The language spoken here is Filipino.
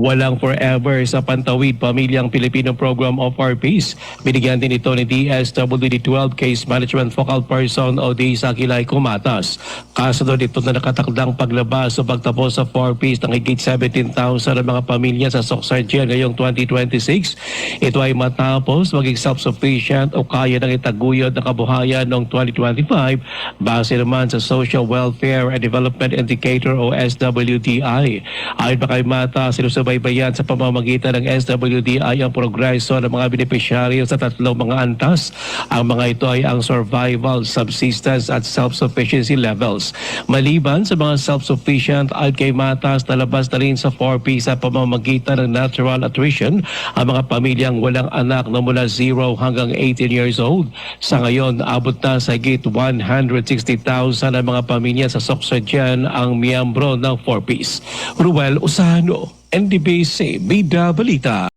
Walang forever sa Pantawid Pamilyang Pilipino Program of Our Peace. Binigyan din ito ni DSWD 12 Case Management Focal Person o Sakilay Kumatas. Kasunod ito na nakatakdang paglabas o pagtapos sa 4 Peace ng higit 17,000 na mga pamilya sa Soxargen ngayong 2026. Ito ay matapos maging self-sufficient o kaya ng itaguyod ng kabuhayan noong 2025 base naman sa Social Welfare and Development Indicator o SWDI. Ayon pa kay Mata, sinusubaybayan sa pamamagitan ng SWDI ang progreso ng mga benepisyaryo sa tatlong mga antas. Ang mga ito ay ang survival, subsistence at self-sufficiency levels. Maliban sa mga self-sufficient, ayon kay Matas, nalabas na rin sa 4P sa pamamagitan ng natural attrition ang mga pamilyang walang anak na mula 0 hanggang 18 years old. Sa ngayon, abot na sa higit 160,000 ang mga pamilya sa Soxargen ang miyembro ng 4Ps. Ruel Usano, NDBC, Bida Balita.